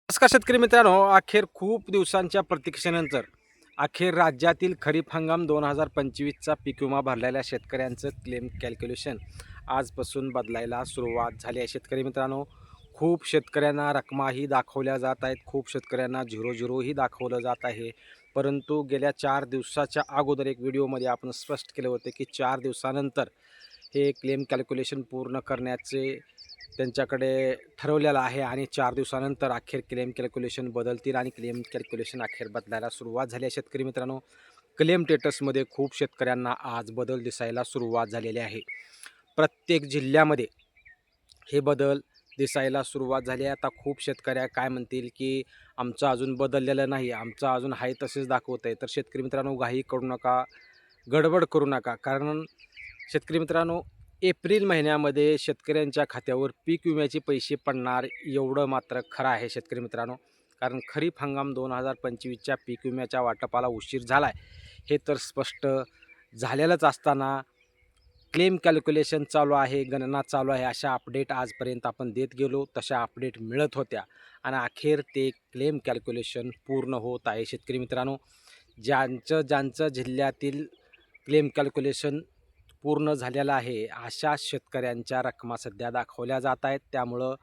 नमस्कार शेतकरी मित्रांनो, अखेर खूप दिवसांच्या प्रतीक्षेनंतर अखेर राज्यातील खरीप हंगाम 2025चा पीक विमा भरलेल्या शेतकऱ्यांचं क्लेम कॅल्क्युलेशन आजपासून बदलायला सुरुवात झाली आहे. शेतकरी मित्रांनो, खूप शेतकऱ्यांना रकमाही दाखवल्या जात आहेत, खूप शेतकऱ्यांना 0-0ही दाखवलं जात आहे. परंतु गेल्या 4 दिवसाच्या अगोदर एक व्हिडिओमध्ये आपण स्पष्ट केलं होतं की 4 दिवसानंतर हे क्लेम कॅल्क्युलेशन पूर्ण करण्याचे त्यांच्याकडे ठरवलेलं आहे आणि 4 दिवसानंतर अखेर क्लेम कॅल्क्युलेशन बदलतील आणि क्लेम कॅल्क्युलेशन अखेर बदलायला सुरुवात झाली आहे. शेतकरी मित्रांनो, क्लेम स्टेटसमध्ये खूप शेतकऱ्यांना आज बदल दिसायला सुरुवात झालेली आहे. प्रत्येक जिल्ह्यामध्ये हे बदल दिसायला सुरुवात झाली आहे. आता खूप शेतकऱ्या काय म्हणतील की आमचं अजून बदललेलं नाही, आमचं अजून आहे तसेच दाखवत आहे. तर शेतकरी मित्रांनो, घाई करू नका, गडबड करू नका. कारण शेतकरी मित्रांनो, एप्रिल महिन्यामध्ये शेतकऱ्यांच्या खात्यावर पीक विम्याचे पैसे पडणार एवढं मात्र खरं आहे शेतकरी मित्रांनो. कारण खरीप हंगाम 2025च्या पीक विम्याच्या वाटपाला उशीर झाला आहे, हे तर स्पष्ट झालेलंच असताना क्लेम कॅल्क्युलेशन चालू आहे, गणना चालू आहे, अशा अपडेट आजपर्यंत आपण देत गेलो, तशा अपडेट मिळत होत्या आणि अखेर ते क्लेम कॅल्क्युलेशन पूर्ण होत आहे. शेतकरी मित्रांनो, ज्यांचं जिल्ह्यातील क्लेम कॅल्क्युलेशन पूर्ण झालेलं आहे, अशा शेतकऱ्यांच्या रकमा सध्या दाखवल्या जात आहेत. त्यामुळं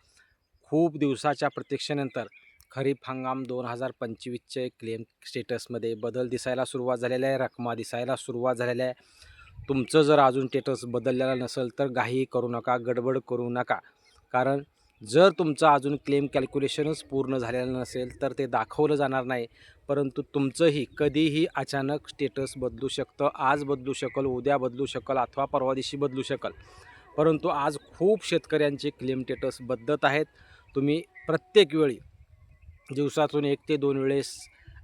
खूप दिवसाच्या प्रतीक्षेनंतर खरीप हंगाम 2025चे क्लेम स्टेटसमध्ये बदल दिसायला सुरुवात झालेली आहे, रकमा दिसायला सुरुवात झालेल्या आहे. तुमचं जर अजून स्टेटस बदललेलं नसेल तर घाई करू नका, गडबड करू नका. कारण जर तुमचं अजून क्लेम कॅल्क्युलेशनच पूर्ण झालेलं नसेल तर ते दाखवलं जाणार नाही. परंतु तुमचंही कधीही अचानक स्टेटस बदलू शकतं. आज बदलू शकेल, उद्या बदलू शकेल अथवा परवा दिवशी बदलू शकेल. परंतु आज खूप शेतकऱ्यांचे क्लेम स्टेटस बदलत आहेत. तुम्ही प्रत्येक वेळी दिवसातून 1 ते 2 वेळेस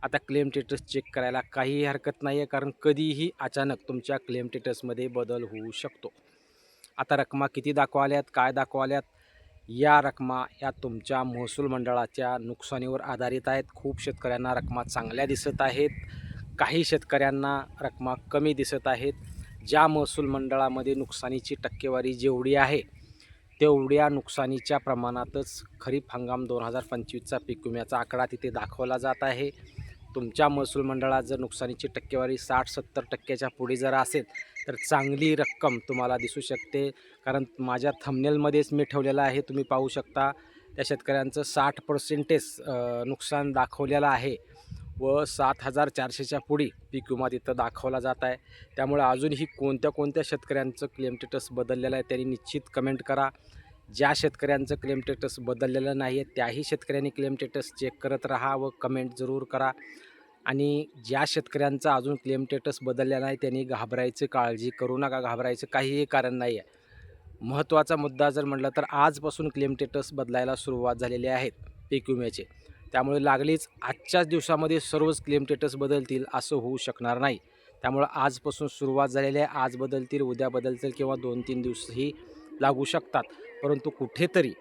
आता क्लेम स्टेटस चेक करायला काहीही हरकत नाही आहे. कारण कधीही अचानक तुमच्या क्लेम स्टेटसमध्ये बदल होऊ शकतो. आता रकमा किती दाखवाल्यात, काय दाखवाल्यात, या रकमा या तुमच्या महसूल मंडळाच्या नुकसानीवर आधारित आहेत. खूप शेतकऱ्यांना रकमा चांगल्या दिसत आहेत, काही शेतकऱ्यांना रकमा कमी दिसत आहेत. ज्या महसूल मंडळामध्ये नुकसानीची टक्केवारी जेवढी आहे, तेवढ्या नुकसानीच्या प्रमाणातच खरीप हंगाम 2025चा पीक विम्याचा आकडा तिथे दाखवला जात आहे. तुमच्या महसूल मंडळात जर नुकसानीची टक्केवारी 60-70% पुढे जर असेल तर चांगली रक्कम तुम्हाला दिसू शकते. कारण माझ्या थंबनेलमध्येच मी ठेवलेलं आहे, तुम्ही पाहू शकता. त्या शेतकऱ्यांचं 60% नुकसान दाखवलेलं आहे व 7,400च्या पुढे पीक विमा तिथं दाखवला जात आहे. त्यामुळे अजूनही कोणत्या शेतकऱ्यांचं क्लेम स्टेटस बदललेलं आहे त्यांनी निश्चित कमेंट करा. ज्या शेतकऱ्यांचं क्लेम स्टेटस बदललेलं नाही आहे त्याही शेतकऱ्यांनी क्लेम स्टेटस चेक करत राहा व कमेंट जरूर करा. आणि ज्या शेतकऱ्यांचा अजून क्लेम स्टेटस बदललेला नाही त्यांनी घाबरायचं, काळजी करू नका, घाबरायचं काहीही कारण नाही आहे. महत्त्वाचा मुद्दा जर म्हटलं तर आजपासून क्लेम स्टेटस बदलायला सुरुवात झालेली आहेत पीक विम्याचे. त्यामुळे लागलीच आजच्याच दिवसामध्ये सर्वच क्लेम स्टेटस बदलतील असं होऊ शकणार नाही. त्यामुळं आजपासून सुरुवात झालेली आहे. आज बदलतील, उद्या बदलतील किंवा 2-3 दिवसही लागू शकतात. परंतु कुठेतरी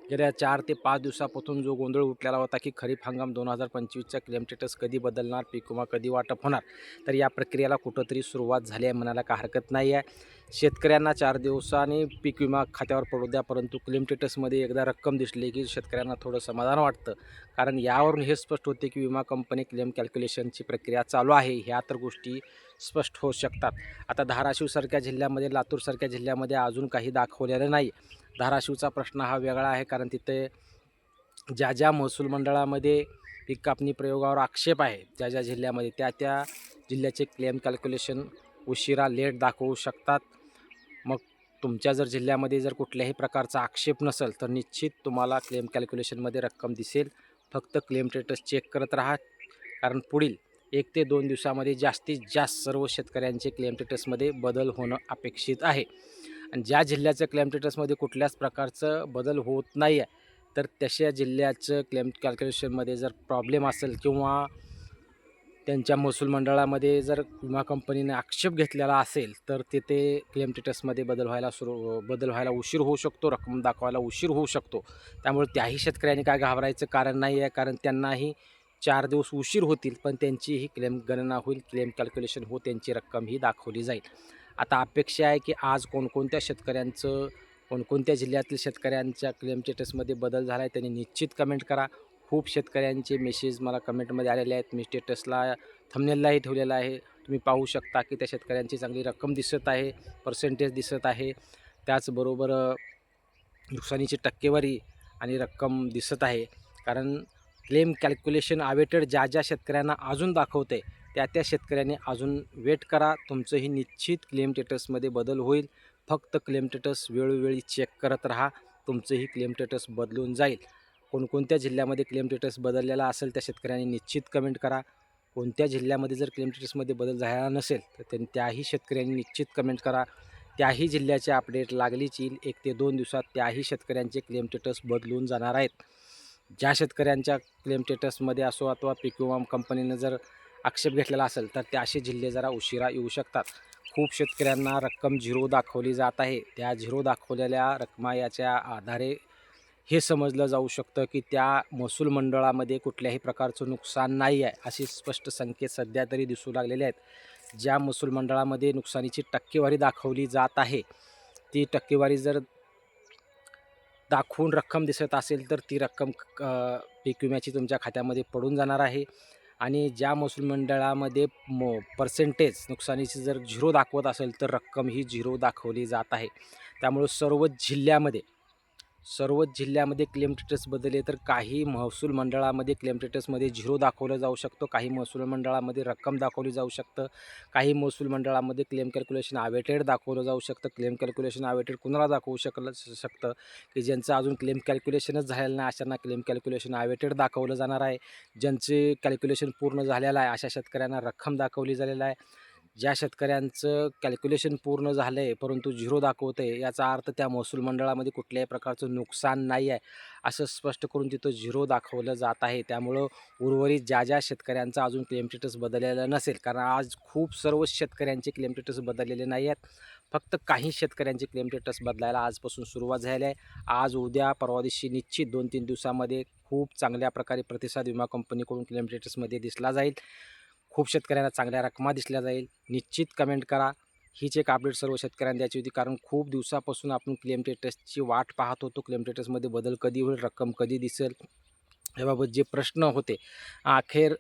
गेल्या 4 ते 5 दिवसापासून जो गोंधळ उठलेला होता की खरीप हंगाम 2025चा क्लेम स्टेटस कधी बदलणार, पीक विमा कधी वाटप होणार, तर या प्रक्रियेला कुठंतरी सुरुवात झाली आहे म्हणायला काही हरकत नाही आहे. शेतकऱ्यांना 4 दिवसांनी पीक विमा खात्यावर पडू द्या, परंतु क्लेम स्टेटसमध्ये एकदा रक्कम दिसली की शेतकऱ्यांना थोडं समाधान वाटतं. कारण यावरून हे स्पष्ट होते की विमा कंपनी क्लेम कॅल्क्युलेशनची प्रक्रिया चालू आहे. ह्या तर गोष्टी स्पष्ट होऊ शकतात. आता धाराशिवसारख्या जिल्ह्यामध्ये, लातूरसारख्या जिल्ह्यामध्ये अजून काही दाखवलेलं नाही. धाराशिवचा प्रश्न हा वेगळा आहे, कारण तिथे ज्या महसूल मंडळामध्ये पीक कापणी प्रयोगावर आक्षेप आहे, ज्या जिल्ह्यामध्ये त्या जिल्ह्याचे क्लेम कॅल्क्युलेशन उशिरा, लेट दाखवू शकतात. मग तुमच्या जर जिल्ह्यामध्ये जर कुठल्याही प्रकारचा आक्षेप नसेल तर निश्चित तुम्हाला क्लेम कॅल्क्युलेशनमध्ये रक्कम दिसेल. फक्त क्लेम स्टेटस चेक करत राहा. कारण पुढील 1 ते 2 दिवसामध्ये जास्तीत जास्त सर्व शेतकऱ्यांचे क्लेम स्टेटसमध्ये बदल होणं अपेक्षित आहे. आणि ज्या जिल्ह्याचं क्लेम स्टेटसमध्ये कुठल्याच प्रकारचं बदल होत नाही आहे, तर तशा जिल्ह्याचं क्लेम कॅल्क्युलेशनमध्ये जर प्रॉब्लेम असेल किंवा त्यांच्या महसूल मंडळामध्ये जर विमा कंपनीने आक्षेप घेतलेला असेल तर तिथे क्लेम स्टेटसमध्ये बदल व्हायला उशीर होऊ शकतो, रक्कम दाखवायला उशीर होऊ शकतो. त्यामुळे त्याही शेतकऱ्यांनी काय घाबरायचं कारण नाही आहे. कारण त्यांनाही 4 दिवस उशीर होतील, पण त्यांचीही क्लेम गणना होईल, क्लेम कॅल्क्युलेशन हो, त्यांची रक्कमही दाखवली जाईल. आता अपेक्षा आहे की आज कोणकोणत्या जिल्ह्यातील शेतकऱ्यांच्या क्लेम स्टेटसमध्ये बदल झाला आहे त्यांनी निश्चित कमेंट करा. खूप शेतकऱ्यांचे मेसेज मला कमेंटमध्ये आलेले आहेत. मी स्टेटसला थंबनेललाही ठेवलेला आहे. तुम्ही पाहू शकता की त्या शेतकऱ्यांची चांगली रक्कम दिसत आहे, पर्सेंटेज दिसत आहे. त्याचबरोबर नुकसानीची टक्केवारी आणि रक्कम दिसत आहे. कारण क्लेम कॅल्क्युलेशन अवेटेड ज्या शेतकऱ्यांना अजून दाखवते त्या शेतकऱ्यांनी अजून वेट करा. तुमचंही निश्चित क्लेम स्टेटसमध्ये बदल होईल. फक्त क्लेम स्टेटस वेळोवेळी चेक करत राहा. तुमचंही क्लेम स्टेटस बदलून जाईल. कोणकोणत्या जिल्ह्यामध्ये क्लेम स्टेटस बदललेला असेल त्या शेतकऱ्यांनी निश्चित कमेंट करा. कोणत्या जिल्ह्यामध्ये जर क्लेम स्टेटसमध्ये बदल झालेला नसेल तर त्याही शेतकऱ्यांनी निश्चित कमेंट करा. त्याही जिल्ह्याचे अपडेट लागलीच येईल. 1 ते 2 दिवसात त्याही शेतकऱ्यांचे क्लेम स्टेटस बदलून जाणार आहेत. ज्या शेतकऱ्यांच्या क्लेम स्टेटसमध्ये असो अथवा पीक विमा कंपनीनं जर आक्षेप घेतलेला असेल तर ते असे जिल्हे जरा उशिरा येऊ शकतात. खूप शेतकऱ्यांना रक्कम झिरो दाखवली जात आहे. त्या झिरो दाखवलेल्या रकमा याच्या आधारे हे समजलं जाऊ शकतं की त्या महसूल मंडळामध्ये कुठल्याही प्रकारचं नुकसान नाही आहे, असे स्पष्ट संकेत सध्या तरी दिसू लागलेले आहेत. ज्या महसूल मंडळामध्ये नुकसानीची टक्केवारी दाखवली जात आहे, ती टक्केवारी जर दाखवून रक्कम दिसत असेल तर ती रक्कम पीक विम्याची तुमच्या खात्यामध्ये पडून जाणार आहे. आणि ज्या महसूल मंडळामध्ये पर्सेंटेज नुकसानीची जर झिरो दाखवत असेल तर रक्कम ही झिरो दाखवली जात आहे. त्यामुळे सर्वच जिल्ह्यामध्ये क्लेम स्टेटस बदलले तर काही महसूल मंडळामध्ये क्लेम स्टेटसमध्ये झिरो दाखवलं जाऊ शकतं, काही महसूल मंडळामध्ये रक्कम दाखवली जाऊ शकतं, काही महसूल मंडळामध्ये क्लेम कॅल्क्युलेशन अवेटेड दाखवलं जाऊ शकतं. क्लेम कॅल्क्युलेशन अवेटेड कुणाला दाखवू शकतं की ज्यांचं अजून क्लेम कॅल्क्युलेशनच झालेलं नाही अशांना क्लेम कॅल्क्युलेशन अवेटेड दाखवलं जाणार आहे. ज्यांचे कॅल्क्युलेशन पूर्ण झालेलं आहे अशा शेतकऱ्यांना रक्कम दाखवली झालेली आहे. ज्या शेतकऱ्यांचं कॅल्क्युलेशन पूर्ण झालं आहे परंतु झिरो दाखवतं आहे याचा अर्थ त्या महसूल मंडळामध्ये कुठल्याही प्रकारचं नुकसान नाही आहे असं स्पष्ट करून तिथं झिरो दाखवलं जात आहे. त्यामुळं उर्वरित ज्या शेतकऱ्यांचा अजून क्लेम स्टेटस बदललेलं नसेल, कारण आज खूप सर्वच शेतकऱ्यांचे क्लेम स्टेटस बदललेले नाही आहेत. फक्त काही शेतकऱ्यांचे क्लेम स्टेटस बदलायला आजपासून सुरुवात झाली आहे. आज उद्या परवा दिवशी निश्चित 2-3 दिवसामध्ये खूप चांगल्या प्रकारे प्रतिसाद विमा कंपनीकडून क्लेम स्टेटसमध्ये दिसला जाईल. खूप शेतकऱ्यांना चांगल्या रकमा दिसल्या जाईल. निश्चित कमेंट करा. हीच एक अपडेट सर्व शेतकऱ्यांना द्यायची होती, कारण खूप दिवसापासून आपण क्लेम स्टेटसची वाट पाहत होतो. क्लेम स्टेटसमध्ये बदल कधी होईल, रक्कम कधी दिसेल याबाबत जे प्रश्न होते, अखेर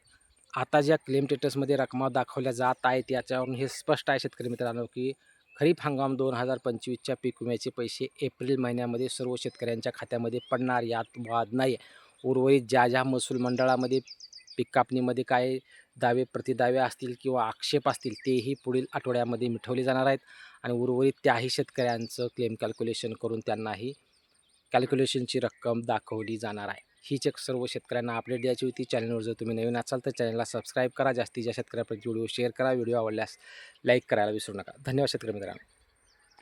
आता ज्या क्लेम स्टेटसमध्ये रकमा दाखवल्या जात आहेत याच्यावरून हे स्पष्ट आहे शेतकरी मित्रांनो की खरीप हंगाम 2025च्या पीक विम्याचे पैसे एप्रिल महिन्यामध्ये सर्व शेतकऱ्यांच्या खात्यामध्ये पडणार, यात वाद नाही. उर्वरित ज्या महसूल मंडळामध्ये पीक कापणीमध्ये काय दावे प्रतिदावे असतील किंवा आक्षेप असतील तेही पुढील आठवड्यामध्ये मिटवले जाणार आहेत आणि उर्वरित त्याही शेतकऱ्यांचं क्लेम कॅल्क्युलेशन करून त्यांनाही कॅल्क्युलेशनची रक्कम दाखवली जाणार आहे. हीच एक सर्व शेतकऱ्यांना अपडेट द्यायची होती. चॅनलवर जर तुम्ही नवीन असाल तर चॅनलला सबस्क्राईब करा. जास्तीत जास्त शेतकऱ्यांपर्यंत व्हिडिओ शेअर करा. व्हिडिओ आवडल्यास लाईक करायला विसरू नका. धन्यवाद शेतकरी मित्रांनो.